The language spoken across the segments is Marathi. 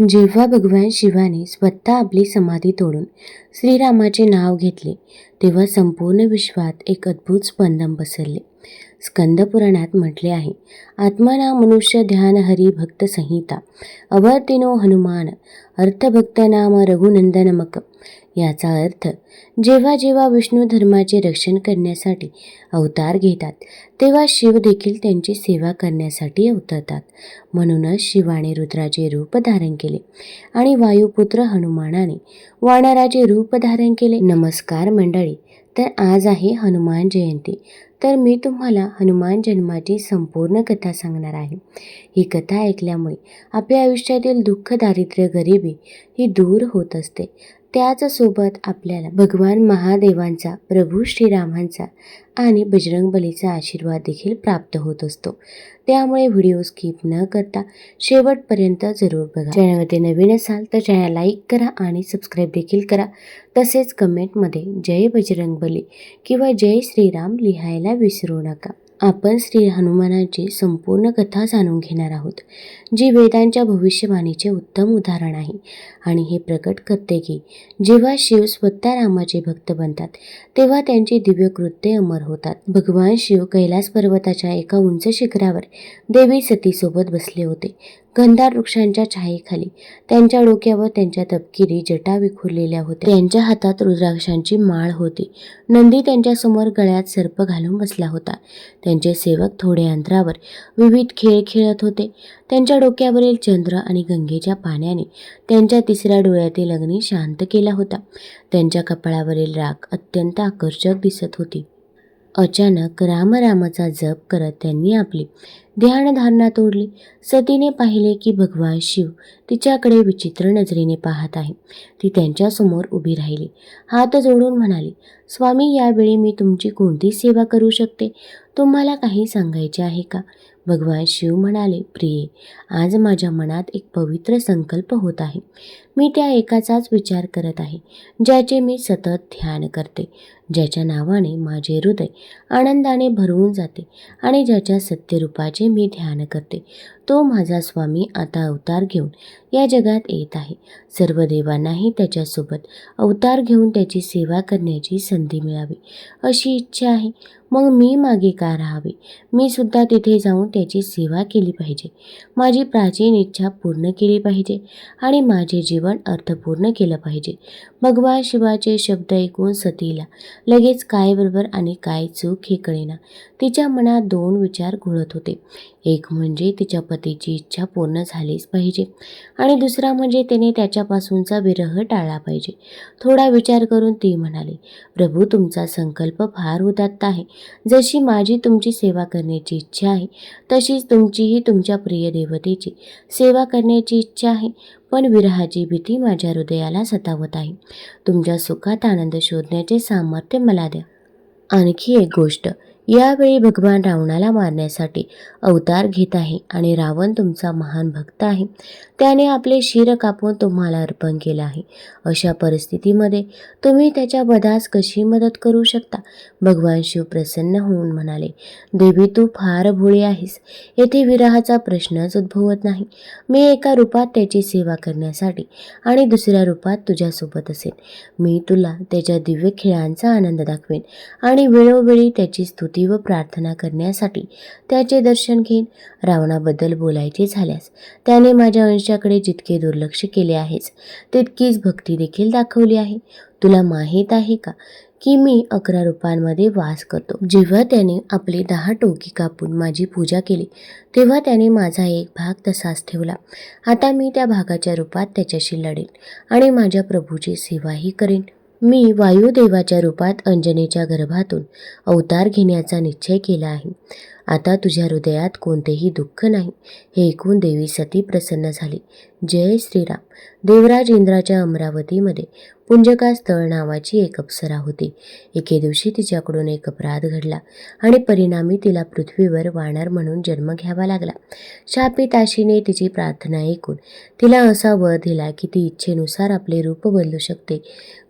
जेव्हा भगवान शिवाने स्वतः आपली समाधी तोडून श्रीरामाचे नाव घेतले तेव्हा संपूर्ण विश्वात एक अद्भुत स्पंदन पसरले. स्कंद पुराणात म्हटले आहे, आत्मना मनुष्य ध्यान हरी भक्त संहिता अवर्तिनो हनुमान अर्थभक्त नाम रघुनंदनमक. याचा अर्थ जेव्हा जेव्हा विष्णू धर्माचे रक्षण करण्यासाठी अवतार घेतात तेव्हा शिव देखील त्यांची सेवा करण्यासाठी अवतरतात. म्हणूनच शिवाने रुद्राचे रूप धारण केले आणि वायुपुत्र हनुमानाने वानराचे रूप धारण केले. नमस्कार मंडळी, तर आज आहे हनुमान जयंती. तर मी तुम्हाला हनुमान जन्माची संपूर्ण कथा सांगणार आहे. ही कथा ऐकल्यामुळे आपल्या आयुष्यातील दुःख, दारिद्र्य, गरिबी ही दूर होत असते. त्याचसोबत आपल्याला भगवान महादेवांचा, प्रभू श्रीरामांचा आणि बजरंगबलीचा आशीर्वाद देखील प्राप्त होत असतो. त्यामुळे व्हिडिओ स्किप न करता शेवटपर्यंत जरूर बघा. चॅनलमध्ये नवीन असाल तर चॅनल लाईक करा आणि सबस्क्राईब देखील करा. तसेच कमेंटमध्ये जय बजरंगबली किंवा जय श्रीराम लिहायला विसरू नका. आपण श्री हनुमानाची संपूर्ण कथा जाणून घेणार आहोत, जी वेदांच्या भविष्यवाणीचे उत्तम उदाहरण आहे आणि हे प्रकट करते की जेव्हा शिव स्वतः रामाचे भक्त बनतात तेव्हा त्यांची दिव्य कृत्ये अमर होतात. भगवान शिव कैलास पर्वताच्या एका उंच शिखरावर देवी सतीसोबत बसले होते. गंधार वृक्षांच्या छायेखाली त्यांच्या डोक्यावर त्यांच्या तपकिरी जटा विखुरलेल्या होत्या. त्यांच्या हातात रुद्राक्षांची माळ होती. नंदी त्यांच्यासमोर गळ्यात सर्प घालून बसला होता. त्यांचे सेवक थोड्या अंतरावर विविध खेळ खेळत होते. त्यांच्या डोक्यावरील चंद्र आणि गंगेच्या पाण्याने त्यांच्या तिसऱ्या डोळ्यातील अग्नी शांत केला होता. त्यांच्या कपाळावरील राख अत्यंत आकर्षक दिसत होती. अचानक रामाचा जप करत त्यांनी आपली ध्यानधारणा तोडली. सतीने पाहिले की भगवान शिव तिच्याकडे विचित्र नजरेने पाहत आहे. ती त्यांच्यासमोर उभी राहिली. हात जोडून म्हणाली, स्वामी, यावेळी मी तुमची कोणती सेवा करू शकते? तुम्हाला काही सांगायचे आहे का? भगवान शिव म्हणाले, प्रिये, आज माझ्या मनात एक पवित्र संकल्प होत आहे. मी त्या एकाचाच विचार करत आहे, ज्याचे मी सतत ध्यान करते, ज्याच्या नावाने माझे हृदय आनंदाने भरवून जाते आणि ज्याच्या सत्यरूपाचे मी ध्यान करते. तो माझा स्वामी आता अवतार घेऊन या जगात येत आहे. सर्व देवांनाही त्याच्यासोबत अवतार घेऊन त्याची सेवा करण्याची संधी मिळावी अशी इच्छा आहे. मग मी मागे का राहावे? मी सुद्धा तिथे जाऊन त्याची सेवा केली पाहिजे. माझी प्राचीन इच्छा पूर्ण केली पाहिजे आणि माझे जीवन अर्थपूर्ण केलं पाहिजे. भगवान शिवाचे शब्द ऐकून सतीला लगेच काय बरोबर आणि काय चूक हे कळेना. तिच्या मनात दोन विचार घोळत होते. एक म्हणजे तिच्या पतीची इच्छा पूर्ण झालीच पाहिजे आणि दुसरा म्हणजे तिने त्याच्यापासूनचा विरह टाळला पाहिजे. थोडा विचार करून ती म्हणाली, प्रभू, तुमचा संकल्प फार उदात्त आहे. जशी माझी तुमची सेवा करण्याची इच्छा आहे तशीच तुमचीही तुमच्या प्रिय देवतेची सेवा करण्याची इच्छा आहे. पण विरहाची भीती माझ्या हृदयाला सतावत आहे. तुमच्या सुखात आनंद शोधण्याचे सामर्थ्य मला द्या. आणखी एक गोष्ट, यावेळी भगवान रावणाला मारण्यासाठी अवतार घेत आहे आणि रावण तुमचा महान भक्त आहे. त्याने आपले शिर कापून तुम्हाला अर्पण केलं आहे. अशा परिस्थितीमध्ये तुम्ही त्याच्या वधास कशी मदत करू शकता? भगवान शिव प्रसन्न होऊन म्हणाले, देवी, तू फार भोळी आहेस. येथे विरहाचा प्रश्नच उद्भवत नाही. मी एका रूपात त्याची सेवा करण्यासाठी आणि दुसऱ्या रूपात तुझ्यासोबत असेन. मी तुला त्याच्या दिव्य खेळांचा आनंद दाखवेन आणि वेळोवेळी त्याची स्तुती व प्रार्थना करण्यासाठी त्याचे दर्शन घेईन. रावणाबद्दल बोलायचे झाल्यास त्याने माझ्या अंशाकडे जितके दुर्लक्ष केले आहेच तितकीच भक्ती देखील दाखवली आहे. तुला माहीत आहे का की मी 11 रूपांमध्ये वास करतो. जेव्हा त्याने आपले 10 टोकी कापून माझी पूजा केली तेव्हा त्याने माझा एक भाग तसाच ठेवला. आता मी त्या भागाच्या रूपात त्याच्याशी लढेन आणि माझ्या प्रभूची सेवाही करेन. मी वायुदेवाच्या रूपात अंजनेच्या गर्भातून अवतार घेण्याचा निश्चय केला आहे. आता तुझ्या हृदयात कोणतेही दुःख नाही. हे ऐकून देवी सती प्रसन्न झाली. जय श्रीराम. देवराज इंद्राच्या अमरावतीमध्ये पुंजका स्थळ नावाची एक अप्सरा होती. एके दिवशी तिच्याकडून एक अपराध घडला आणि परिणामी तिला पृथ्वीवर वानर म्हणून जन्म घ्यावा लागला. शापित आशीने तिची प्रार्थना ऐकून तिला असा वर दिला की ती इच्छेनुसार आपले रूप बदलू शकते,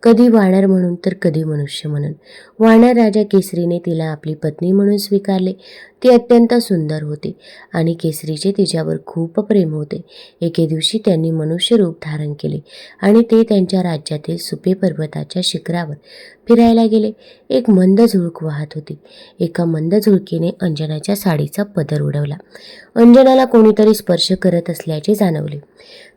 कधी वानर म्हणून तर कधी मनुष्य म्हणून. वानर राजा केसरीने तिला आपली पत्नी म्हणून स्वीकारले. ती अत्यंत सुंदर होती आणि केसरीचे तिच्यावर खूप प्रेम होते. एके दिवशी त्यांनी मनुष्य रूप धारण केले आणि ते त्यांच्या राज्यातील सुपे पर्वताच्या शिखरावर फिरायला गेले. एक मंद झुळूक वाहत होती. एका मंद झुळकीने अंजनाच्या साडीचा पदर उडवला. अंजनाला कोणीतरी स्पर्श करत असल्याचे जाणवले.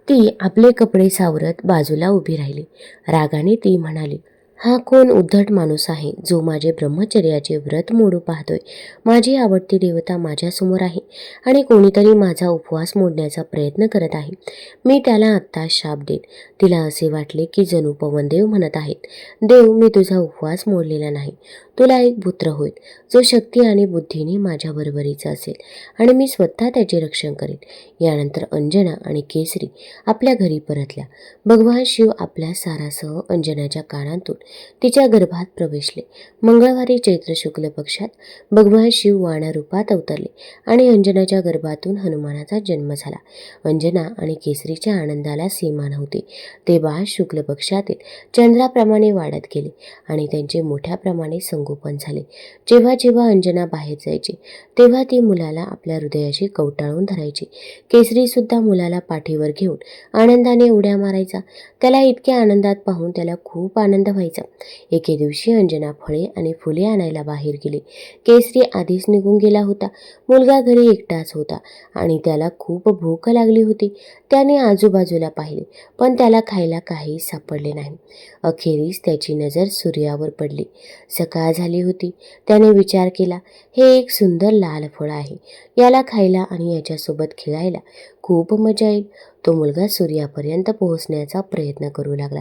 ती आपले कपडे सावरत बाजूला उभी राहिली. रागाने ती म्हणाली, हा कोण उद्धट माणूस आहे जो माझे ब्रह्मचर्याचे व्रत मोडू पाहतोय. माझी आवडती देवता माझ्यासमोर आहे आणि कोणीतरी माझा उपवास मोडण्याचा प्रयत्न करत आहे. मी त्याला आत्ता शाप देईन. तिला असे वाटले की जणू पवनदेव म्हणत आहेत, देव, मी तुझा उपवास मोडलेला नाही. तुला एक पुत्र होईल जो शक्ती आणि बुद्धीने माझ्या बरोबरीचा असेल आणि मी स्वतः त्याचे रक्षण करेन. यानंतर अंजना आणि केसरी आपल्या घरी परतल्या. भगवान शिव आपल्या सारासह अंजनाच्या कानातून तिच्या गर्भात प्रवेशले. मंगळवारी चैत्र शुक्ल पक्षात भगवान शिव वाणा रूपात अवतरले आणि अंजनाच्या गर्भातून हनुमानाचा जन्म झाला. अंजना आणि केसरीच्या आनंदाला सीमा नव्हती. ते बाळ शुक्ल पक्षातील चंद्राप्रमाणे वाढत गेले आणि त्यांचे मोठ्या प्रमाणे संगोपन झाले. जेव्हा जेव्हा अंजना बाहेर जायची तेव्हा ती मुलाला आपल्या हृदयाशी कवटाळून धरायची. केसरी सुद्धा मुलाला पाठीवर घेऊन आनंदाने उड्या मारायचा. त्याला इतक्या आनंदात पाहून त्याला खूप आनंद व्हायचा. एके दिवशी अंजना फळे आणि फुले आणायला बाहेर गेली. केसरी आधीच निघून गेला होता. मुलगा घरी एकटाच होता आणि त्याला खूप भूक लागली होती. त्याने आजूबाजूला पाहिले पण त्याला खायला काही सापडले नाही. अखेरीस त्याची नजर सूर्यावर पडली. सकाळ झाली होती. त्याने विचार केला, हे एक सुंदर लाल फळ आहे. याला खायला आणि याच्यासोबत खेळायला खूप मजा येईल. तो मुलगा सूर्यापर्यंत पोहोचण्याचा प्रयत्न करू लागला.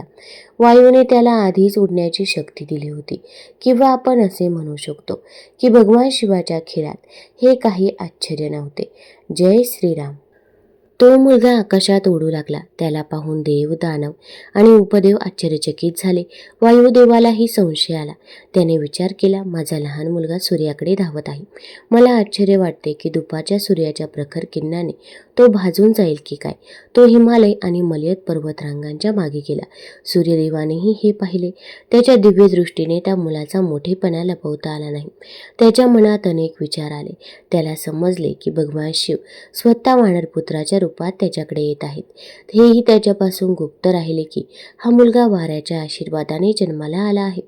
वायूने त्याला आधीच उडण्याची शक्ती दिली होती. किंवा आपण असे म्हणू शकतो की भगवान शिवाच्या खेळात हे काही आश्चर्य नव्हते. जय श्रीराम. तो मुलगा आकाशात उडू लागला. त्याला पाहून देव, दानव आणि उपदेव आश्चर्यचकित झाले. वायुदेवालाही संशय आला. त्याने विचार केला, माझा लहान मुलगा सूर्याकडे धावत आहे. मला आश्चर्य वाटते की दुपारच्या सूर्याच्या प्रखर किरणाने तो भाजून जाईल की काय. तो हिमालय आणि मलयत पर्वतरांगांच्या मागे गेला. सूर्यदेवानेही हे पाहिले. त्याच्या दिव्य दृष्टीने त्या मुलाचा मोठेपणा लपवता आला नाही. त्याच्या मनात अनेक विचार आले. त्याला समजले की भगवान शिव स्वतः वानरपुत्राच्या रूपात त्याच्याकडे येत आहेत. हेही त्याच्यापासून गुप्त राहिले की हा मुलगा वाऱ्याच्या आशीर्वादाने जन्माला आला आहे,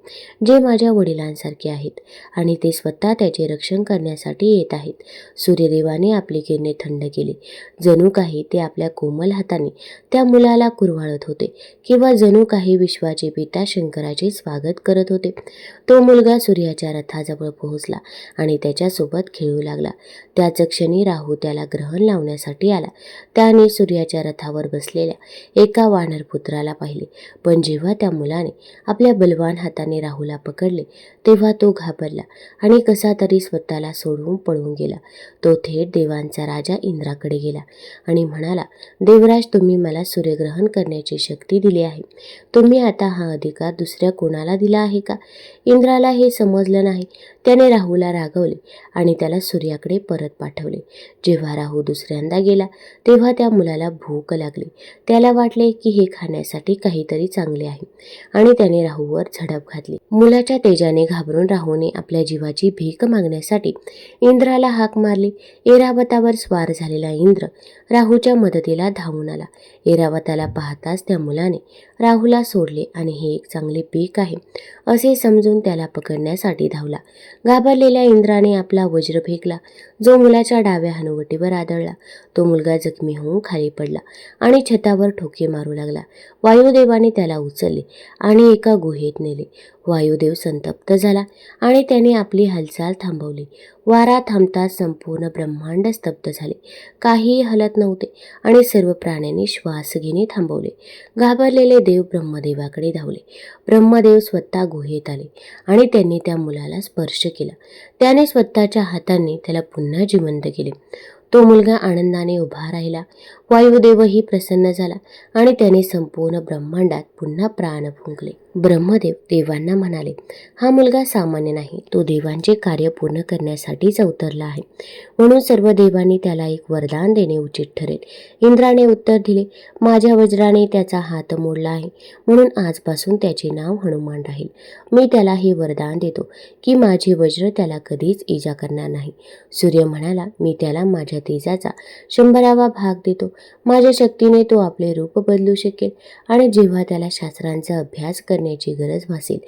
जे माझ्या वडिलांसारखे आहेत आणि ते स्वतः त्याचे रक्षण करण्यासाठी येत आहेत. सूर्यदेवाने आपली किरणे थंड केली. जणू काही ते आपल्या कोमल हाताने त्या मुलाला कुरवाळत होते किंवा जणू काही विश्वाचे पिता शंकराचे स्वागत करत होते. तो मुलगा सूर्याच्या रथाजवळ पोहोचला आणि त्याच्यासोबत खेळू लागला. त्याच क्षणी राहू त्याला ग्रहण लावण्यासाठी आला. त्याने सूर्याच्या रथावर बसलेल्या एका वानरपुत्राला पाहिले. पण जेव्हा त्या मुलाने आपल्या बलवान हाताने राहूला पकडले तेव्हा तो घाबरला आणि कसा तरी स्वतःला सोडवून पळून गेला. तो थेट देवांचा राजा इंद्राकडे गेला आणि म्हणाला, देवराज, तुम्ही मला सूर्यग्रहण करण्याची शक्ती दिली आहे. तुम्ही आता हा अधिकार दुसऱ्या कोणाला दिला आहे का? इंद्राला हे समजलं नाही. त्याने राहूला रागवले आणि त्याला सूर्याकडे परत पाठवले. जेव्हा राहू दुसऱ्यांदा गेला तेव्हा त्या मुलाला भूक लागली. त्याला वाटले की हे खाण्यासाठी काहीतरी चांगले आहे आणि त्याने राहूवर झडप घातली. मुलाच्या तेजाने घाबरून राहूने आपल्या जीवाची भीक मागण्यासाठी इंद्राला हाक मारली. ऐरावतावर स्वार झालेला इंद्र राहूच्या मदतीला धावून आला. ऐरावताला पाहताच त्या मुलाने राहूला सोडले आणि हे एक चांगले पीक आहे असे समजून त्याला पकडण्यासाठी धावला. घाबरलेल्या इंद्राने आपला वज्र फेकला, जो मुलाच्या डाव्या हनुवटीवर आदळला. तो मुलगा जखमी होऊन खाली पडला आणि छतावर ठोके मारू लागला. वायुदेवाने त्याला उचलले आणि एका गुहेत नेले. वायुदेव संतप्त झाला आणि त्याने आपली हालचाल थांबवली. वारा थांबताच संपूर्ण ब्रह्मांड स्तब्ध झाले. काहीही हलत नव्हते आणि सर्व प्राण्यांनी श्वास घेणे थांबवले. घाबरलेले देव ब्रह्मदेवाकडे धावले. ब्रह्मदेव स्वतः गुहेत आले आणि त्यांनी त्या मुलाला स्पर्श केला. त्याने स्वतःच्या हातांनी त्याला पुन्हा जिवंत केले. तो मुलगा आनंदाने उभा राहिला. वायुदेवही प्रसन्न झाला आणि त्याने संपूर्ण ब्रह्मांडात पुन्हा प्राण फुंकले. ब्रह्मदेव देवांना म्हणाले, हा मुलगा सामान्य नाही, तो देवांचे कार्य पूर्ण करण्यासाठीच अवतरला आहे, म्हणून सर्व देवांनी त्याला एक वरदान देणे उचित ठरेल. इंद्राने उत्तर दिले, माझ्या वज्राने त्याचा हात मोडला आहे, म्हणून आजपासून त्याचे नाव हनुमान राहील. मी त्याला हे वरदान देतो की माझे वज्र त्याला कधीच इजा करणार नाही. सूर्य म्हणाला, मी त्याला माझ्या तेजाचा 100वा भाग देतो. माझ्या शक्तीने तो आपले रूप बदलू शकेल आणि जेव्हा त्याला शास्त्रांचा अभ्यास करण्याची गरज भासेल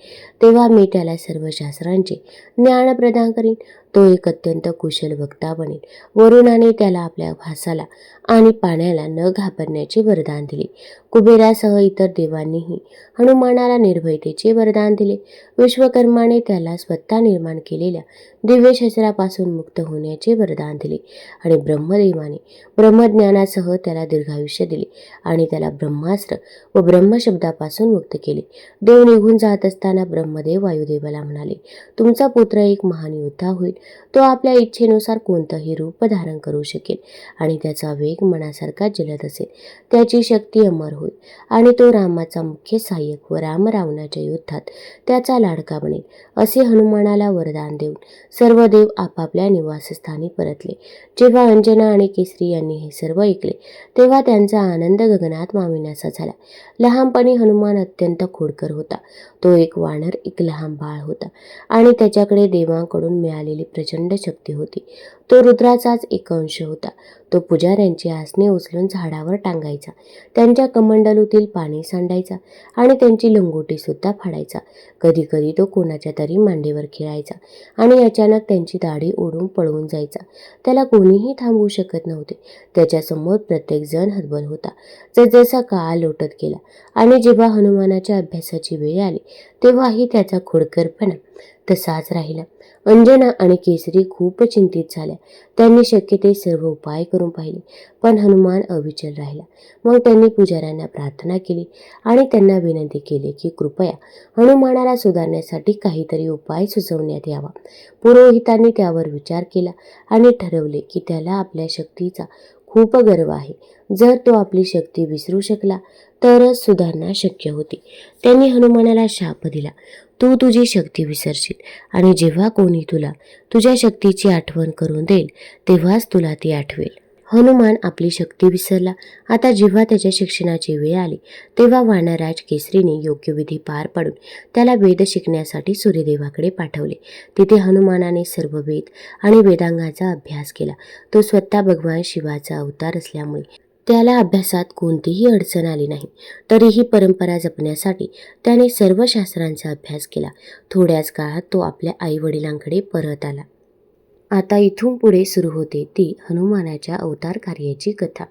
तेव्हा मी त्याला सर्व शास्त्रांचे ज्ञान प्रदान करीन. तो एक अत्यंत कुशल वक्ता बनेल. वरुणाने त्याला आपल्या भासाला आणि पाण्याला न घाबरण्याचे वरदान दिले. कुबेरासह इतर देवांनीही हनुमानाला निर्भयतेचे वरदान दिले. विश्वकर्माने त्याला स्वतः निर्माण केलेल्या दिव्य शस्त्रापासून मुक्त होण्याचे वरदान दिले आणि ब्रह्मदेवाने ब्रह्मज्ञानासह त्याला दीर्घायुष्य दिले आणि त्याला ब्रह्मास्त्र व ब्रह्मशब्दापासून मुक्त केले. देव निघून जात असताना ब्रह्मदेव वायुदेवाला म्हणाले, तुमचा पुत्र एक महान योद्धा होईल. तो आपल्या इच्छेनुसार कोणतंही रूप धारण करू शकेल आणि त्याचा वेग मनासारखा जलद असेल. त्याची शक्ती अमर होईल आणि तो रामाचा मुख्य सहाय्यक व राम रावणाच्या युद्धात त्याचा लाडका बनेल. असे हनुमानाला वरदान देऊन सर्व देव आपापल्या निवासस्थानी परतले. जेव्हा अंजना आणि केसरी यांनी हे सर्व ऐकले तेव्हा त्यांचा आनंद गगनात माविनासा झाला. लहानपणी हनुमान अत्यंत खोडकर होता. तो एक वानर, एक लहान बाळ होता आणि त्याच्याकडे देवांकडून मिळालेली प्रचंड शक्ती होती. तो रुद्राचाच एक अंश होता. तो पुजाऱ्यांची आसने उचलून झाडावर टांगायचा, त्यांच्या कमंडलूतील पाणी सांडायचा आणि त्यांची लंगोटी सुद्धा फाडायचा. कधी कधी तो कोणाच्या तरी मांडीवर खेळायचा आणि अचानक त्यांची दाढी ओढून पळून जायचा. त्याला कोणीही थांबवू शकत नव्हते. त्याच्यासमोर प्रत्येक जण हतबल होता. जसजसा काळ लोटत गेला आणि जेव्हा हनुमानाच्या अभ्यासाची वेळ आली तेव्हाही त्याचा खोडकरपणा तसाच राहिला. अंजना आणि केसरी खूप चिंतित झाल्या. त्यांनी शक्य ते सर्व उपाय करून पाहिले, पण हनुमान अविचल राहिला. मग त्यांनी पुजाऱ्यांना प्रार्थना केली आणि त्यांना विनंती केली की कृपया हनुमानाला सुधारण्यासाठी काहीतरी उपाय सुचवण्यात यावा. पुरोहितांनी त्यावर विचार केला आणि ठरवले की त्याला आपल्या शक्तीचा खूप गर्व आहे. जर तो आपली शक्ती विसरू शकला तरच सुधारणा शक्य होती. त्यांनी हनुमानाला शाप दिला, तू तुझी शक्ती विसरशील आणि जेव्हा कोणी तुला तुझ्या शक्तीची आठवण करून देईल तेव्हाच तुला ती आठवेल. हनुमान आपली शक्ती विसरला. आता जेव्हा त्याच्या शिक्षणाची वेळ आली तेव्हा वानरराज केसरीने योग्य विधी पार पाडून त्याला वेद शिकण्यासाठी सूर्यदेवाकडे पाठवले. तिथे हनुमानाने सर्व वेद आणि वेदांगाचा अभ्यास केला. तो स्वतः भगवान शिवाचा अवतार असल्यामुळे त्याला अभ्यासात कोणतीही अडचण आली नाही. तरीही परंपरा जपण्यासाठी त्याने सर्व शास्त्रांचा अभ्यास केला. थोड्याच काळात तो आपल्या आई-वडिलांकडे परत आला. आता इथून पुढे सुरू होते ती हनुमानाच्या अवतार कार्याची कथा.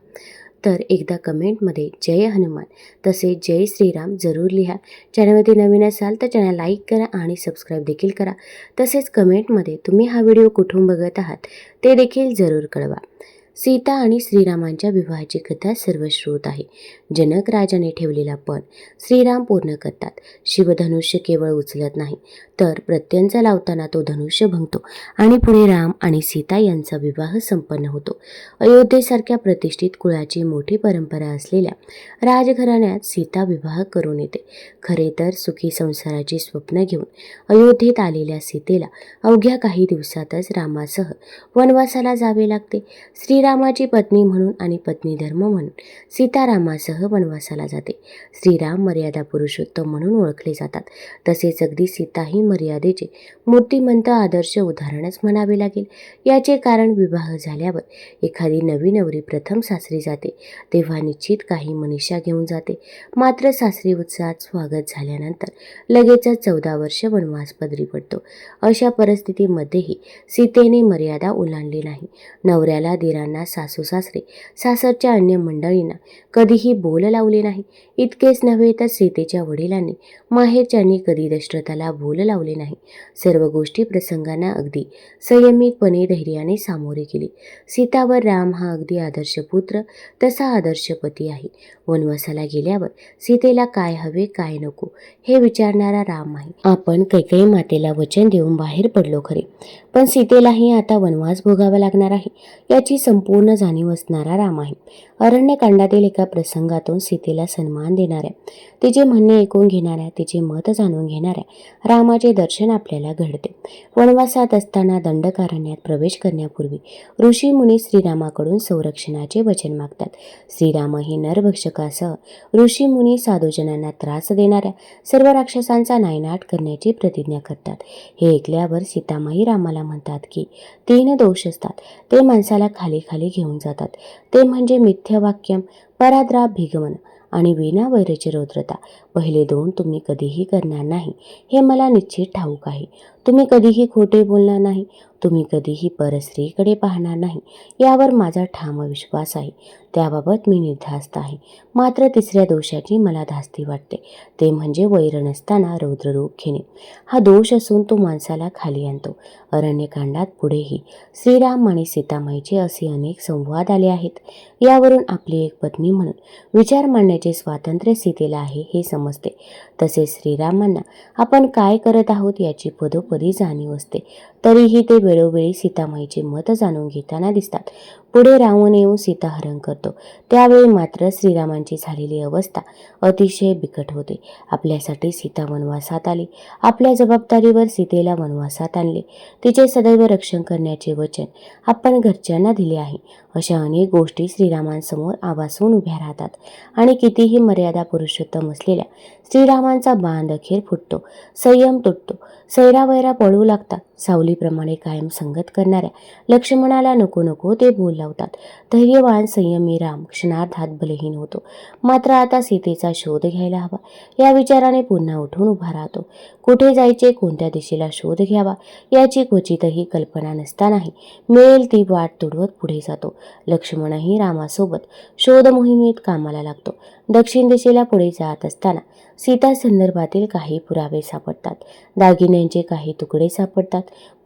तर एकदा कमेंटमध्ये जय हनुमान तसेच जय श्रीराम जरूर लिहा. चॅनलमध्ये नवीन असाल तर चॅनल लाईक करा आणि सबस्क्राईब देखील करा. तसेच कमेंटमध्ये तुम्ही हा व्हिडिओ कुठून बघत आहात ते देखील जरूर कळवा. सीता आणि श्रीरामांच्या विवाहाची कथा सर्वश्रुत आहे. जनक राजाने ठेवलेला पण श्रीराम पूर्ण करतात. शिवधनुष्य केवळ उचलत नाही तर प्रत्यंचा लावताना तो धनुष्य भंगतो आणि पुढे राम आणि सीता यांचा विवाह संपन्न होतो. अयोध्येसारख्या प्रतिष्ठित कुळाची मोठी परंपरा असलेल्या राजघराण्यात सीता विवाह करून येते. खरे तर सुखी संसाराची स्वप्न घेऊन अयोध्येत आलेल्या सीतेला अवघ्या काही दिवसातच रामासह वनवासाला जावे लागते. श्रीरामाची पत्नी म्हणून आणि पत्नी धर्म म्हणून सीता रामासह वनवासाला जाते. श्रीराम मर्यादा पुरुषोत्तम म्हणून ओळखले जातात. तसेच अगदी सीता ही मर्यादेचे मूर्तिमंत आदर्श उदाहरणच म्हणावे लागेल. याचे कारण विवाह झाल्यावर एखादी नवी नवरी प्रथम सासरी जाते तेव्हा निश्चित काही मनीषा घेऊन जाते. मात्र सासरी उत्साहात स्वागत झाल्यानंतर लगेचच 14 वर्ष वनवास पदरी पडतो. अशा परिस्थितीमध्येही सीतेने मर्यादा ओलांडली नाही. नवऱ्याला, दिरांना, सासू सासरे, सासरच्या अन्य मंडळींना कधीही बोल लावले नाही. इतकेच नव्हे तर सीतेच्या वडिलांनी, माहेरच्यांनी कधी दशरथाला बोल लावले नाही. सर्व गोष्टी प्रसंगांना अगदी संयमितपणे धैर्याने सामोरे गेली. सीतावर राम हा अगदी आदर्श पुत्र तसा आदर्श पती आहे. वनवासाला गेल्यावर सीतेला काय हवे काय नको हे विचारणारा राम आहे. आपण कैकेयी मातेला वचन देऊन बाहेर पडलो खरे, पण सीतेलाही आता वनवास भोगावा लागणार आहे याची संपूर्ण जाणीव असणारा राम आहे. अरण्यकांडातील एका प्रसंगातून सीतेला सन्मान देणाऱ्या, तिचे म्हणणे ऐकून घेणाऱ्या, तिचे मत जाणून घेणाऱ्या रामाचे दर्शन आपल्याला घडते. वनवासात असताना दंडकारण्यात प्रवेश करण्यापूर्वी ऋषी मुनी श्रीरामाकडून संरक्षणाचे वचन मागतात. श्रीरामही नरभक्षकासह ऋषी मुनी साधूजनांना त्रास देणाऱ्या सर्व राक्षसांचा नायनाट करण्याची प्रतिज्ञा करतात. हे ऐकल्यावर सीतामाई रामाला म्हणतात की 3 दोष असतात, ते माणसाला खाली खाली घेऊन जातात. ते म्हणजे मिथ्यावाक्यम, पराद्राभिगमन आणि विना वैराची रौद्रता. पहिले 2 तुम्ही कधीही करणार नाही हे मला निश्चित ठाऊक आहे. तुम्ही कधीही खोटे बोलणार नाही, तुम्ही कधीही परस्त्रीकडे पाहणार नाही यावर माझा ठाम विश्वास आहे. त्याबाबत मी निर्धास्त आहे. मात्र 3ऱ्या दोषाची मला धास्ती वाटते, ते म्हणजे वैर नसताना रौद्र रूप घेणे. हा दोष असून तो माणसाला खाली आणतो. अरण्यकांडात पुढेही श्रीराम आणि सीतामाईचे असे अनेक संवाद आले आहेत. यावरून आपली एक पत्नी म्हणून विचार मांडण्याचे स्वातंत्र्य सीतेला आहे हे समजते. तसेच श्रीरामांना आपण काय करत आहोत याची पदोपदी जाणीव असते. तरीही ते वेळोवेळी सीतामाईचे मत जाणून घेताना दिसतात. पुढे रावण येऊन सीताहरण करतो, त्यावेळी मात्र श्रीरामांची झालेली अवस्था अतिशय बिकट होते. आपल्यासाठी सीता वनवासात आली, आपल्या जबाबदारीवर सीतेला वनवासात आणले, तिचे सदैव रक्षण करण्याचे वचन आपण घरच्यांना दिले आहे. अशा अनेक गोष्टी श्रीरामांसमोर आवासून उभ्या राहतात आणि कितीही मर्यादा पुरुषोत्तम असलेल्या श्रीरामांचा बांध अखेर फुटतो, संयम तुटतो, सैरावैरा पळू लागतात. सावलीप्रमाणे कायम संगत करणाऱ्या लक्ष्मणाला नको नको ते बोल लावतात. धैर्यवान संयमी राम क्षणार्धात बलहीन होतो. मात्र आता सीतेचा शोध घ्यायला हवा या विचाराने पुन्हा उठून उभा राहतो. कुठे जायचे, कोणत्या दिशेला शोध घ्यावा याची क्वचितही कल्पना नसतानाही मिळेल ती वाट तुडवत पुढे जातो. लक्ष्मणही रामासोबत शोध मोहिमेत कामाला लागतो. दक्षिण दिशेला पुढे जात असताना सीता संदर्भातील काही पुरावे सापडतात, दागिन्यांचे काही तुकडे सापडतात.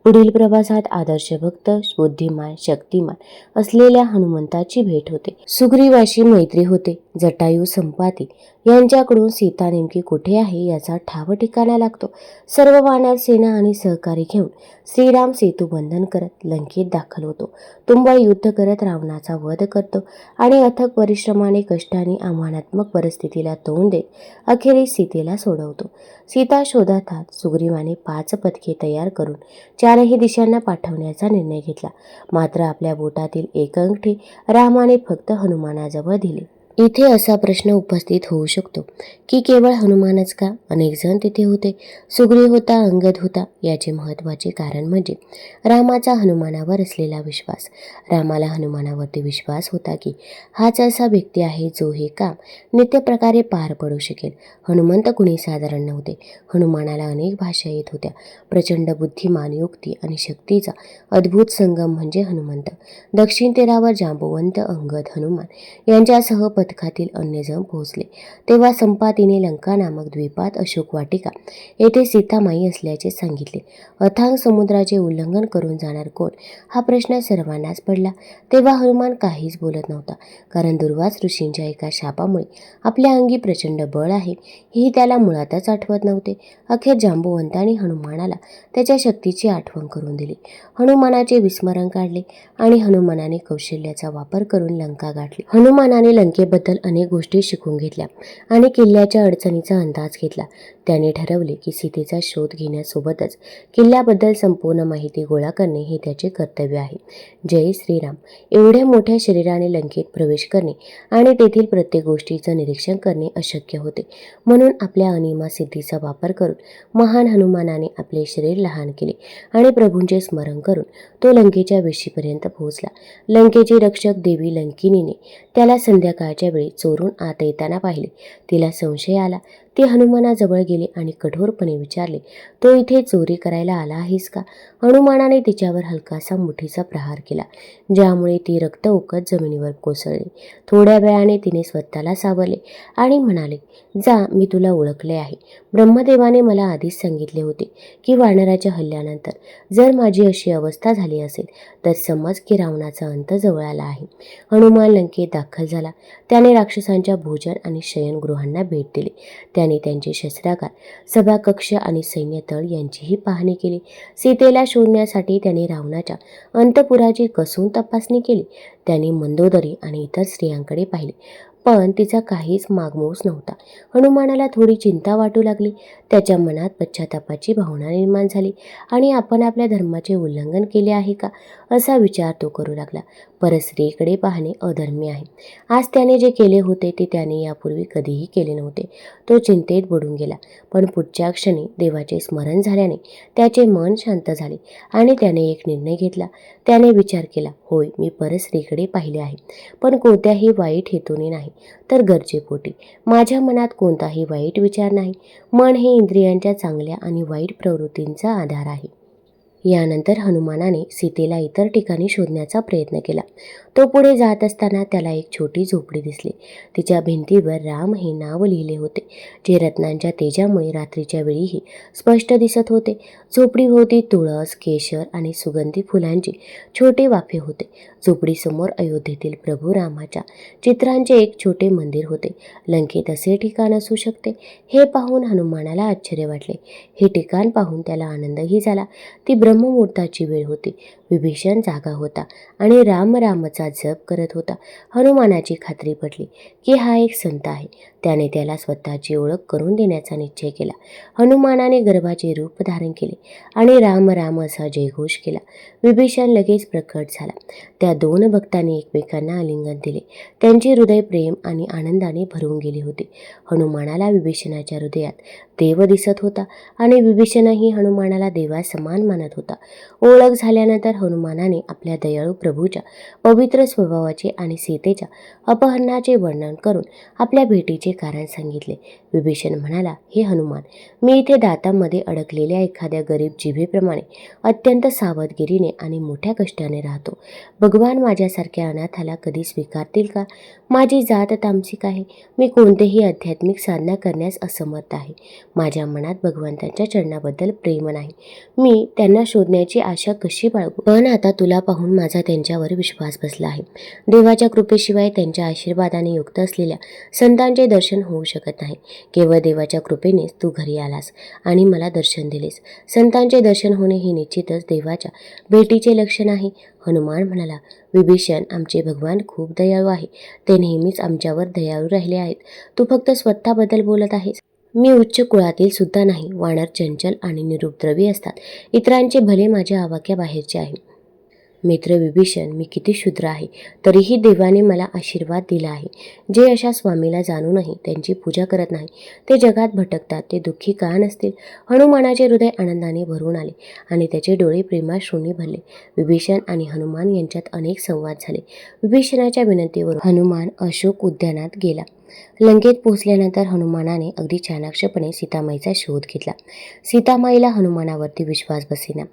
पुढील प्रवासात आदर्श भक्त, बुद्धिमान, शक्तिमान असलेल्या हनुमंताची भेट होते. सुग्रीवाशी मैत्री होते. जटायू, संपाती यांच्याकडून सीता नेमकी कुठे आहे याचा ठाव ठिकाणा लागतो. सर्व वानर सेना आणि सहकारी घेऊन श्रीराम सेतू बंधन करत लंकेत दाखल होतो. तुंबळ युद्ध करत रावणाचा वध करतो आणि अथक परिश्रमाने, कष्टाने, आव्हानात्मक परिस्थितीला तोंड देत अखेरीस सीतेला सोडवतो. सीता शोधात सुग्रीवाने 5 पथके तयार करून 4ही दिशांना पाठवण्याचा निर्णय घेतला. मात्र आपल्या बोटातील एक अंगठी रामाने फक्त हनुमानाजवळ दिली. इथे असा प्रश्न उपस्थित होऊ शकतो की केवळ हनुमानच का? अनेक जण तिथे होते. सुग्रीव होता, अंगद होता. याचे महत्त्वाचे कारण म्हणजे रामाचा हनुमानावर असलेला विश्वास. रामाला हनुमानावरती विश्वास होता की हाच असा व्यक्ती आहे जो हे काम नित्यप्रकारे पार पडू शकेल. हनुमंत कुणी साधारण नव्हते. हनुमानाला अनेक भाषा येत होत्या. प्रचंड बुद्धिमान, युक्ती आणि शक्तीचा अद्भुत संगम म्हणजे हनुमंत. दक्षिण तीरावर जांबुवंत, अंगद, हनुमान यांच्यासह पथकातील अन्य जण पोहोचले तेव्हा संपातीने लंका नामक द्वीपात अशोक वाटिका येथे सीतामाई असल्याचे सांगितले. अथांग समुद्राचे उल्लंघन करून जाणार कोण हा प्रश्न सर्वांनाच पडला. तेव्हा हनुमान काहीच बोलत नव्हता, कारण दुर्वास ऋषींच्या एका शापामुळे आपल्या अंगी प्रचंड बळ आहे ही त्याला मुळातच आठवत नव्हते. अखेर जांबुवंतांनी हनुमानाला त्याच्या शक्तीची आठवण करून दिली. हनुमानाचे विस्मरण काढले आणि हनुमानाने कौशल्याचा वापर करून लंका गाठली. हनुमानाने लंकेबद्दल अनेक गोष्टी शिकून घेतल्या आणि किल्ल्याच्या अडचणीचा अंदाज घेतला. त्याने ठरवले की सीतेचा शोध घेण्यासोबतच किल्ल्याबद्दल संपूर्ण माहिती गोळा करणे हे त्याचे कर्तव्य आहे. जय श्रीराम. एवढ्या मोठ्या शरीराने लंकेत प्रवेश करणे आणि तेथील प्रत्येक गोष्टीचं निरीक्षण करणे अशक्य होते. म्हणून आपल्या अनिमा सिद्धीचा वापर करून महान हनुमानाने आपले शरीर लहान केले आणि प्रभूंचे स्मरण करून तो लंकेच्या वेशीपर्यंत पोहोचला. लंकेची रक्षक देवी लंकिनीने त्याला संध्याकाळच्या वेळी चोरून आत येताना पाहिले. तिला संशय आला. ती हनुमानाजवळ गेली आणि कठोरपणे विचारले, तो इथे चोरी करायला आला आहेस का? हनुमानाने तिच्यावर हलकासा मुठीचा प्रहार केला, ज्यामुळे ती रक्त ओकत जमिनीवर कोसळली. थोड्या वेळाने तिने स्वतःला सावरले आणि म्हणाले, जा, मी तुला ओळखले आहे. ब्रह्मदेवाने मला आधीच सांगितले होते की वानराच्या हल्ल्यानंतर जर माझी अशी अवस्था झाली असेल तर समज की रावणाचा अंत जवळ आला आहे. हनुमान लंकेत दाखल झाला. त्याने राक्षसांच्या भोजन आणि शयनगृहांना भेट दिली. त्याने त्यांचे शस्त्रागार, सभाकक्ष आणि सैन्यतळ यांचीही पाहणी केली. सीतेला शोधण्यासाठी त्याने रावणाच्या अंतपुराची कसून तपासणी केली. त्याने मंदोदरी आणि इतर स्त्रियांकडे पाहिले, पण तिचा काहीच मागमूस नव्हता. हनुमानाला थोडी चिंता वाटू लागली. त्याच्या मनात पश्चातापाची भावना निर्माण झाली आणि आपण आपल्या धर्माचे उल्लंघन केले आहे का असा विचार तो करू लागला. परस्त्रीकडे पाहणे अधर्मी आहे. आज त्याने जे केले होते ते त्याने यापूर्वी कधीही केले नव्हते. तो चिंतेत बुडून गेला. पण पुढच्या क्षणी देवाचे स्मरण झाल्याने त्याचे मन शांत झाले आणि त्याने एक निर्णय घेतला. त्याने विचार केला, होय, मी परस्त्रीकडे पाहिले आहे, पण कोणत्याही वाईट हेतूने नाही, तर गरजेपोटी. माझ्या मनात कोणताही वाईट विचार नाही. मन हे इंद्रियांच्या चांगल्या आणि वाईट प्रवृत्तींचा आधार आहे. यानंतर हनुमानाने सीतेला इतर ठिकाणी शोधण्याचा प्रयत्न केला. तो पुढे जात असताना त्याला एक छोटी झोपडी दिसली. तिच्या भिंतीवर राम हे नाव लिहिले होते, जे रत्नांच्या तेजामुळे रात्रीच्या वेळीही स्पष्ट दिसत होते. झोपडीभोवती तुळस, केशर आणि सुगंधी फुलांचे छोटे वाफे होते. झोपडीसमोर अयोध्येतील प्रभू रामाच्या चित्रांचे एक छोटे मंदिर होते. लंकेत असे ठिकाण असू शकते हे पाहून हनुमानाला आश्चर्य वाटले. हे ठिकाण पाहून त्याला आनंदही झाला. ती ब्रह्ममुहूर्ताची वेळ होती. विभीषण जागा होता आणि रामचा जप करत होता. हनुमानाची खात्री पटली की हा एक संत आहे. त्याने त्याला स्वतःची ओळख करून देण्याचा निश्चय केला. हनुमानाने गर्भाचे रूप धारण केले आणि राम असा जयघोष केला. विभीषण लगेच प्रकट झाला. त्या दोन भक्तांनी एकमेकांना आलिंगन दिले. त्यांचे हृदय प्रेम आणि आनंदाने भरून गेले होते. हनुमानाला विभीषणाच्या हृदयात देव दिसत होता आणि विभीषणही हनुमानाला देवासमान मानत होता. ओळख झाल्यानंतर हनुमानाने आपल्या दयाळू प्रभूच्या पवित्र स्वभावाचे आणि सीतेच्या अपहरणाचे वर्णन करून आपल्या भेटीचे कारण सांगितले. विभीषण म्हणाला, हे हनुमान, मी इथे दातामध्ये अडकलेल्या एखाद्या गरीब जिभेप्रमाणे अत्यंत सावधगिरीने आणि मोठ्या कष्टाने राहतो. भगवान माझ्यासारख्या अनाथाला कधी स्वीकारतील का? माझी जात तामसिक आहे. मी कोणतेही आध्यात्मिक साधना करण्यास असमर्थ आहे. माझ्या मनात भगवंतांच्या चरणाबद्दल प्रेम नाही. मी त्यांना शोधण्याची आशा कशी बाळगू? पण आता तुला पाहून माझा त्यांच्यावर विश्वास बसला आहे. देवाच्या कृपेशिवाय त्यांच्या आशीर्वादाने युक्त असलेल्या संतांचे दर्शन होऊ शकत नाही. केवळ देवाच्या कृपेनेच तू घरी आलास आणि मला दर्शन दिलेस. संतांचे दर्शन होणे हे निश्चितच देवाच्या भेटीचे लक्षण आहे. हनुमान म्हणाला, विभीषण, आमचे भगवान खूप दयाळू आहे. ते नेहमीच आमच्यावर दयाळू राहिले आहेत. तू फक्त स्वतःबद्दल बोलत आहेस. मी उच्च कुळातील सुद्धा नाही. वानर चंचल आणि निरुपद्रवी असतात. इतरांचे भले माझ्या आवाक्याबाहेरचे आहे. मित्र विभीषण, मी किती क्षुद्र आहे, तरीही देवाने मला आशीर्वाद दिला आहे. जे अशा स्वामीला जाणूनही त्यांची पूजा करत नाही, ते जगात भटकतात. ते दुःखी का नसतील? हनुमानाचे हृदय आनंदाने भरून आले आणि त्याचे डोळे प्रेमाश्रूंनी भरले. विभीषण आणि हनुमान यांच्यात अनेक संवाद झाले. विभीषणाच्या विनंतीवरून हनुमान अशोक उद्यानात गेला. लंकेत पोहोचल्यानंतर हनुमानाने अगदी चाणाक्षपणे सीतामाईचा शोध घेतला. सीतामाईला हनुमानावरती विश्वास बसेना.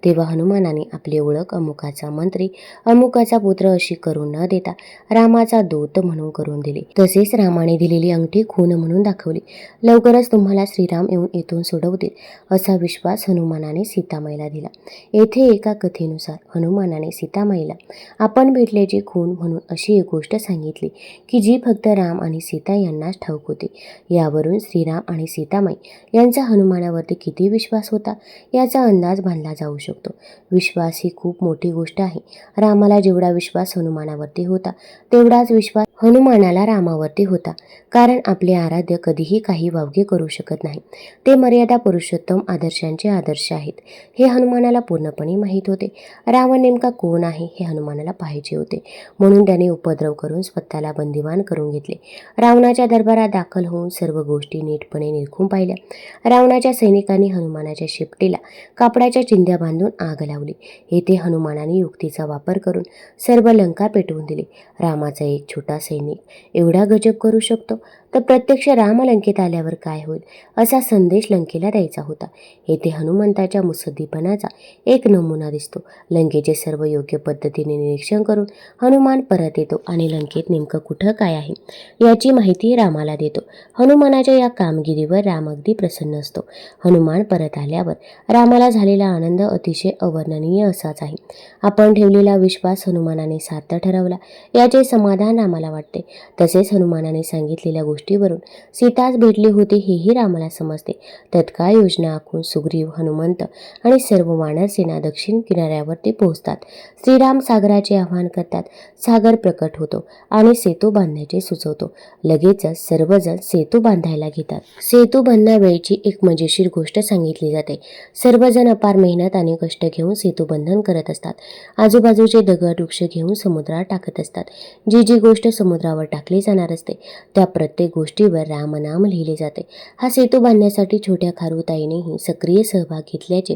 तेव्हा हनुमानाने आपली ओळख अमुकाचा मंत्री, अमुकाचा पुत्र अशी करून न देता रामाचा दूत म्हणून करून दिली. तसेच रामाने दिलेली अंगठी खून म्हणून दाखवली. लवकरच तुम्हाला श्रीराम येऊन इथून सोडवतील असा विश्वास हनुमानाने सीतामाईला दिला. येथे एका कथेनुसार हनुमानाने सीतामाईला आपण भेटल्याची खून म्हणून अशी एक गोष्ट सांगितली की जी फक्त राम आणि सीता यांनाच ठाऊक होती. यावरून श्रीराम आणि सीतामाई यांचा हनुमानावरती किती विश्वास होता याचा अंदाज बांधला जाऊ शकतो. विश्वास ही खूप मोठी गोष्ट आहे. रामाला जेवढा विश्वास हनुमानावरती होता तेवढाच विश्वास हनुमानाला रामावरती होता. कारण आपले आराध्य कधीही काही वावगे करू शकत नाही. ते मर्यादा पुरुषोत्तम आदर्शांचे आदर्श आहेत हे हनुमानाला पूर्णपणे माहीत होते. रावण नेमका कोण आहे हे हनुमानाला पाहायचे होते. म्हणून त्याने उपद्रव करून स्वतःला बंदिवान करून घेतले. रावणाच्या दरबारात दाखल होऊन सर्व गोष्टी नीटपणे निरखून पाहिल्या. रावणाच्या सैनिकांनी हनुमानाच्या शिपटीला कापडाच्या चिंध्या बांधून आग लावली. येथे हनुमानाने युक्तीचा वापर करून सर्व लंका पेटवून दिली. रामाचा एक छोटा सैनिक एवढा गजब करू शकतो तर प्रत्यक्ष राम लंकेत आल्यावर काय होईल असा संदेश लंकेला द्यायचा होता. येथे हनुमंताच्या मुत्सद्दीपणाचा एक नमुना दिसतो. लंकेचे सर्व योग्य पद्धतीने निरीक्षण करून हनुमान परत येतो आणि लंकेत नेमकं कुठं काय आहे याची माहिती रामाला देतो. हनुमानाच्या या कामगिरीवर राम अगदी प्रसन्न असतो. हनुमान परत आल्यावर रामाला झालेला आनंद अतिशय अवर्णनीय असाच आहे. आपण ठेवलेला विश्वास हनुमानाने सार्थ ठरवला याचे समाधान रामाला वाटते. तसेच हनुमानाने सांगितलेल्या गोष्टीवरून सीताच भेटली होती हेही रामाला समजते. तत्काळ योजना आखून सुग्रीव, हनुमंत आणि सर्व वानर सेना दक्षिण किनाऱ्यावरती पोहोचतात. श्रीराम सागराचे आवाहन करतात. सागर प्रकट होतो आणि सेतू बांधण्याचे सुचवतो. लगेचच सर्वजण सेतू बांधायला घेतात. सेतू बांधण्यावेळची एक मजेशीर गोष्ट सांगितली जाते. सर्वजण अपार मेहनत आणि कष्ट घेऊन सेतू बंधन करत असतात. आजूबाजूचे दगड वृक्ष घेऊन समुद्रात टाकत असतात. जी जी गोष्ट समुद्रावर टाकली जाणार असते त्या प्रत्येक गोष्टीवर रामनाम लिहिले जाते. हा सेतू बांधण्यासाठी छोट्या खारुताईनेही सक्रिय सहभाग घेतल्याचे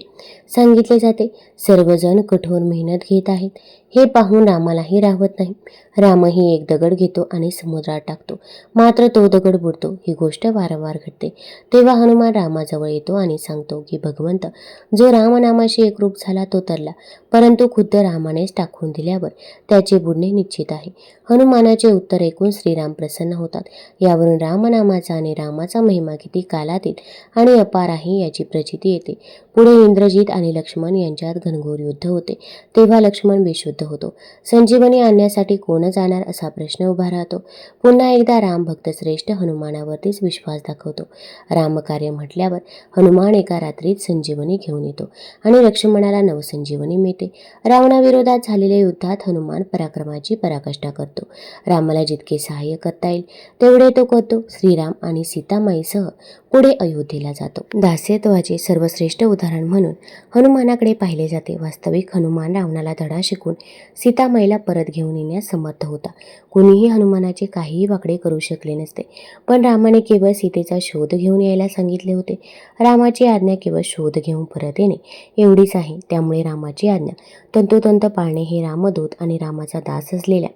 सांगितले जाते. सर्वजण कठोर मेहनत घेत आहेत हे पाहून रामालाही राहत नाही. रामही एक दगड घेतो आणि समुद्रात टाकतो. मात्र तो दगड बुडतो. ही गोष्ट वारंवार घडते. तेव्हा हनुमान रामाजवळ येतो आणि सांगतो की भगवंत, जो रामनामाशी एकरूप झाला तो तरला, परंतु खुद्द रामानेच टाकून दिल्यावर त्याचे बुडणे निश्चित आहे. हनुमानाचे उत्तर ऐकून श्रीराम प्रसन्न होतात. यावरून रामनामाचा आणि रामाचा महिमा किती कालातीत आणि अपार आहे याची प्रचिती येते. पुढे इंद्रजित आणि लक्ष्मण यांच्यात घनघोर युद्ध होते. तेव्हा लक्ष्मण बेशुद्ध होतो. संजीवनी आणण्यासाठी कोण जाणार असा प्रश्न उभा राहतो. पुन्हा एकदा राम भक्त श्रेष्ठ हनुमानावरतीच विश्वास दाखवतो. रामकार्य म्हटल्यावर हनुमान एका रात्रीत संजीवनी घेऊन येतो आणि लक्ष्मणाला नवसंजीवनी मिळते. रावणाविरोधात झालेल्या युद्धात हनुमान पराक्रमाची पराकाष्ठा करतो. रामाला जितके सहाय्य करता येईल तेवढे तो करतो. श्रीराम आणि सीतामाईसह पुढे अयोध्येला जातो. दास्यत्वाचे सर्वश्रेष्ठ उदाहरण म्हणून हनुमानाकडे पाहिले जाते. वास्तविक हनुमान रावणाला धडा शिकून सीतामाईला परत घेऊन येण्यास समर्थ होता. कुणीही हनुमानाचे काहीही वाकडे करू शकले नसते. पण रामाने केवळ सीतेचा शोध घेऊन यायला सांगितले होते. रामाची आज्ञा केवळ शोध घेऊन परत येणे एवढीच आहे. त्यामुळे रामाची आज्ञा तंतोतंत पाळणे हे रामदूत आणि रामाचा दास असलेल्या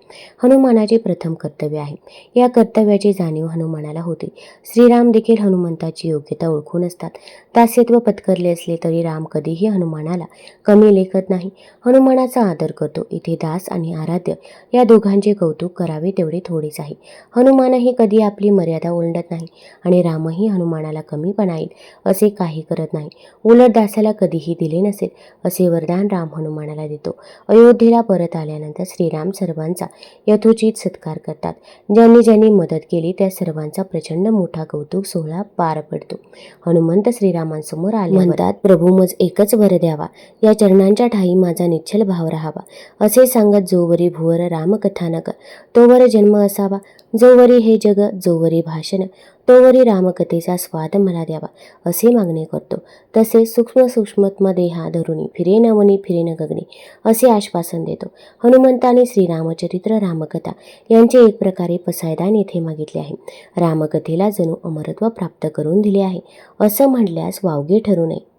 हनुमानाचे प्रथम कर्तव्य आहे. या कर्तव्याची जाणीव हनुमानाला होती. श्रीराम देखील हनुमंताची योग्यता ओळखून असतात. दास्यत्व पत्करले असले तरी राम कधीही हनुमानाला कमी लेखत नाही. हनुमानाचा आदर करतो. इथे दास आणि आराध्य या दोघांचे कौतुक करावे तेवढे थोडेच आहे. हनुमानही कधी आपली मर्यादा ओलांडत नाही आणि रामही हनुमानाला कमीपणा येईल असे काही करत नाही. उलट दासाला कधीही दिले नसेल असे वरदान राम हनुमानाला देतो. अयोध्येला परत आल्यानंतर श्रीराम सर्वांचा यथोचित सत्कार करतात. ज्यांनी ज्यांनी मदत केली त्या सर्वांचा प्रचंड मोठा कौतुक सोहळा पार पडतो. हनुमंत श्रीरामांसमोर आले म्हणतात, प्रभू मज एकच वर द्यावा, या चरणांच्या ठाई माझा निश्चल भाव राहावा. असे सांगत जोवरी भुवर रामकथानक, तोवर जन्म असावा. जोवरी हे जग, जोवरी भाषण, तोवरी रामकथेचा स्वाद मला द्यावा, असे मागणे करतो. तसेच सूक्ष्म सूक्ष्मत्म देहा धरुणी फिरेन वनी फिरेन गगनी असे आश्वासन देतो. हनुमंताने श्रीरामचरित्र रामकथा यांचे एक प्रकारे पसायदान येथे मागितले आहे. रामकथेला जणू अमरत्व प्राप्त करून दिले आहे असं म्हणल्यास वावगे ठरू नये.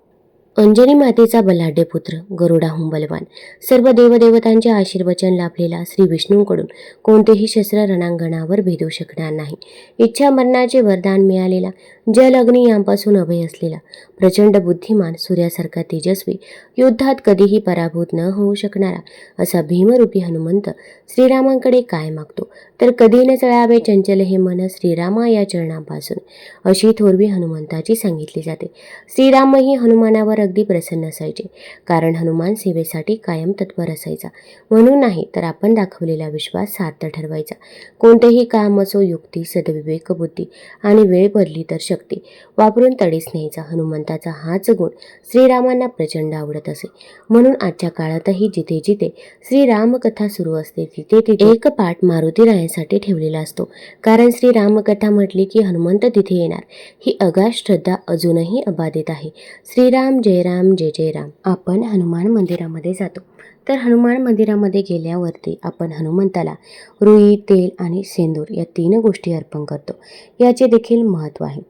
अंजनी मातेचा बलाढ्य पुत्र, गरुडाहून बलवान, सर्व देवदेवतांचे आशीर्वचन लाभलेला श्री विष्णूंकडून कोणतेही शस्त्र रणांगणावर भेदू शकणार नाही. इच्छा मरणाचे वरदान मिळालेला, जल अग्नी यांपासून अभय असलेला, प्रचंड बुद्धिमान, सूर्यासारखा तेजस्वी, युद्धात कधीही पराभूत न होऊ शकणारा असा भीमरूपी हनुमंत श्रीरामांकडे काय मागतो तर कधी न चळावे चंचल हे मन श्रीरामा या चरणापासून, अशी थोरवी हनुमंताची सांगितली जाते. श्रीरामही हनुमानावर अगदी प्रसन्न असायचे. कारण हनुमान सेवेसाठी कायम तत्पर असायचा. म्हणून नाही तर आपण दाखवलेला विश्वास सार्थ ठरवायचा. कोणतेही काम असो, युक्ती, सद्विवेक बुद्धी आणि वेळ पडली तर शक्ती वापरून तडीस न्यायचा. हनुमंताचा हाच गुण श्रीरामांना प्रचंड आवडत असे. म्हणून आजच्या काळातही जिथे जिथे श्रीरामकथा सुरू असते तिथे तिथे एक पाठ मारुतीरायांसाठी ठेवलेला असतो. कारण श्रीरामकथा म्हटली की हनुमंत तिथे येणार ही अगाध श्रद्धा अजूनही अबाधित आहे. श्रीराम जय राम, जय जय राम. आपण हनुमान मंदिरामध्ये जातो. तर हनुमान मंदिरामध्ये गेल्यावरती आपण हनुमंताला रुई, तेल आणि सेंदूर या 3 गोष्टी अर्पण करतो. याचे देखील महत्त्व आहे.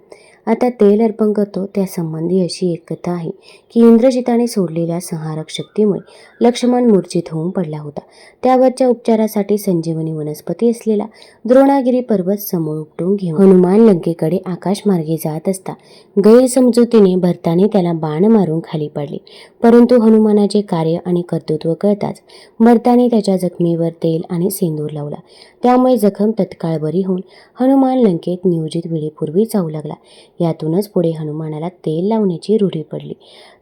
आता तेल अर्पण करतो त्यासंबंधी अशी एक कथा आहे की इंद्रजिताने सोडलेल्या संहारक शक्तीमुळे लक्ष्मण मूर्छित होऊन पडला होता. त्यावरच्या उपचारासाठी संजीवनी वनस्पती असलेला द्रोणागिरी पर्वत समोर उपटून घेऊन हनुमान लंकेकडे आकाशमार्गे जात असता गैरसमजुतीने भरताने त्याला बाण मारून खाली पाडले. परंतु हनुमानाचे कार्य आणि कर्तृत्व कळताच भरताने त्याच्या जखमीवर तेल आणि सिंदूर लावला. त्यामुळे जखम तत्काळ बरी होऊन हनुमान लंकेत नियोजित वेळेपूर्वी जाऊ लागला. यातूनच पुढे हनुमानाला तेल लावण्याची रूढी पडली.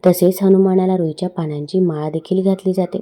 तसेच हनुमानाला रुईच्या पानांची माळ देखील घातली जाते.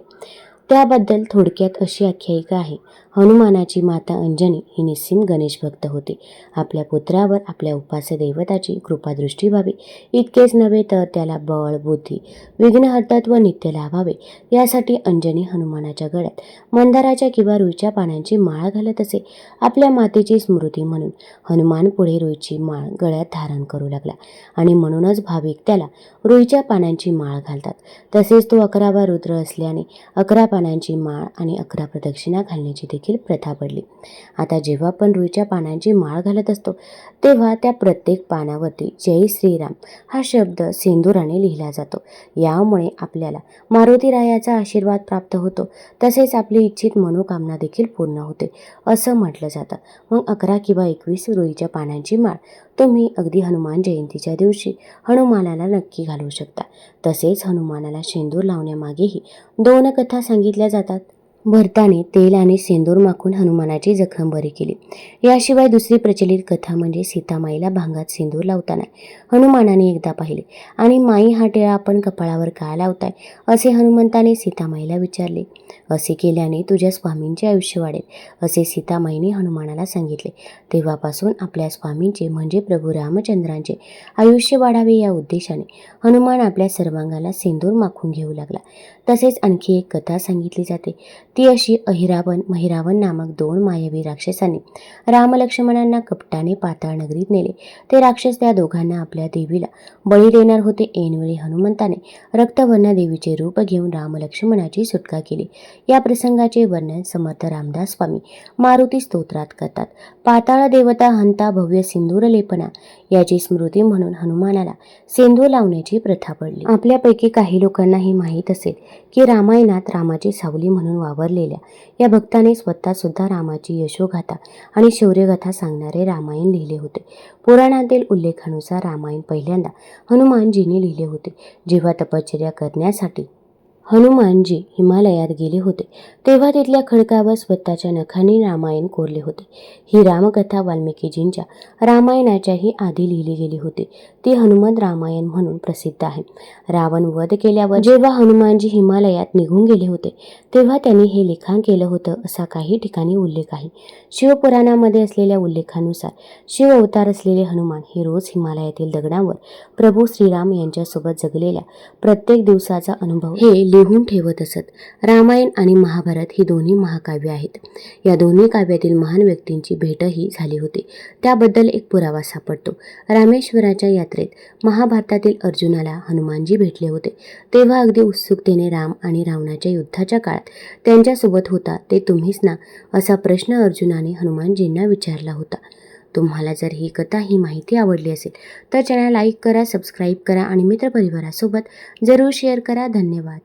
त्याबद्दल थोडक्यात अशी आख्यायिका आहे. हनुमानाची माता अंजनी ही निस्सीम गणेश भक्त होती. आपल्या पुत्रावर आपल्या उपास्य दैवताची कृपादृष्टी व्हावी इतकेच नव्हे तर त्याला बळ, बुद्धी, विघ्नहर्तत्व नित्य लाभावे यासाठी अंजनी हनुमानाच्या गळ्यात मंदाराच्या किंवा रुईच्या पानांची माळ घालत असे. आपल्या मातेची स्मृती म्हणून हनुमान पुढे रुईची माळ गळ्यात धारण करू लागला आणि म्हणूनच भाविक त्याला रुईच्या पानांची माळ घालतात. तसेच तो 11वा रुद्र असल्याने 11 पानांची माळ आणि 11 प्रदक्षिणा घालण्याची देखील प्रथा पडली. आता जेव्हा आपण रुईच्या पानांची माळ घालत असतो तेव्हा त्या प्रत्येक पानावरती जय श्रीराम हा शब्द सिंदुराने लिहिला जातो. यामुळे आपल्याला मारुतीरायाचा आशीर्वाद प्राप्त होतो. तसेच आपली इच्छित मनोकामना देखील पूर्ण होते असं म्हटलं जातं. मग 11 किंवा 21 रुईच्या पानांची माळ तुम्ही अगदी हनुमान जयंतीच्या दिवशी हनुमानाला नक्की घालू शकता. तसेच हनुमानाला शेंदूर लावण्यामागेही 2 कथा सांगितल्या जातात. भरताने तेल आणि शेंदूर माखून हनुमानाची जखम बरी केली. याशिवाय दुसरी प्रचलित कथा म्हणजे सीतामाईला भांगात शेंदूर लावताना हनुमानाने एकदा पाहिले आणि माई हा टिळा आपण कपाळावर का लावताय असे हनुमंताने सीतामाईला विचारले. असे केल्याने तुझ्या स्वामींचे आयुष्य वाढेल असे सीतामाईने हनुमानाला सांगितले. तेव्हापासून आपल्या स्वामींचे म्हणजे प्रभू रामचंद्रांचे आयुष्य वाढावे या उद्देशाने हनुमान आपल्या सर्वांगाला शेंदूर माखून घेऊ लागला. तसेच आणखी एक कथा सांगितली जाते. ती अशी महिरावण नामक 2 मायावी राक्षसांनी रामलक्ष्मणांना कपटाने पाताळ नगरीत नेले. ते राक्षस त्या दोघांना आपल्या देवीला बळी देणार होते. ऐनवेळी हनुमंताने रक्तवर्ण देवीचे रूप घेऊन रामलक्ष्मणाची सुटका केली. या प्रसंगाचे वर्णन समर्थ रामदास स्वामी मारुती स्तोत्रात करतात. पाताळ देवता हंता भव्य सिंदूर लेपना याची स्मृती म्हणून हनुमानाला शेंदूर लावण्याची प्रथा पडली. आपल्यापैकी काही लोकांना हे माहीत असेल की रामायणात रामाची सावली म्हणून वावरलेल्या या भक्ताने स्वतः सुद्धा रामाची यशोगाथा आणि शौर्यगाथा सांगणारे रामायण लिहिले होते. पुराणातील उल्लेखानुसार रामायण पहिल्यांदा हनुमानजींनी लिहिले होते. जेव्हा तपश्चर्या करण्यासाठी हनुमानजी हिमालयात गेले होते तेव्हा तिथल्या खडकावर स्वतःच्या नखांनी रामायण कोरले होते. ही रामकथा वाल्मिकीजींच्या रामायणाच्याही आधी लिहिली गेली होती. ती हनुमंत रामायण म्हणून प्रसिद्ध आहे. रावण वध केल्यावर जेव्हा हनुमानजी हिमालयात निघून गेले होते तेव्हा त्यांनी हे लिखाण केलं होतं असा काही ठिकाणी उल्लेख आहे. शिवपुराणामध्ये असलेल्या उल्लेखानुसार शिव अवतार असलेले हनुमान हे रोज हिमालयातील दगडांवर प्रभू श्रीराम यांच्यासोबत जगलेल्या प्रत्येक दिवसाचा अनुभव हे लिहून ठेवत असत. रामायण आणि महाभारत ही दोन्ही महाकाव्य आहेत. या दोन्ही काव्यातील महान व्यक्तींची भेटही झाली होती. त्याबद्दल एक पुरावा सापडतो. रामेश्वराच्या यात्रेत महाभारतातील अर्जुनाला हनुमानजी भेटले होते. तेव्हा अगदी उत्सुकतेने राम आणि रावणाच्या युद्धाच्या काळात त्यांच्यासोबत होता ते तुम्हीच ना असा प्रश्न अर्जुनाने हनुमानजींना विचारला होता. तुम्हाला जर ही कथा ही माहिती आवडली असेल तर चॅनल लाईक करा, सबस्क्राईब करा आणि मित्रपरिवारासोबत जरूर शेअर करा. धन्यवाद.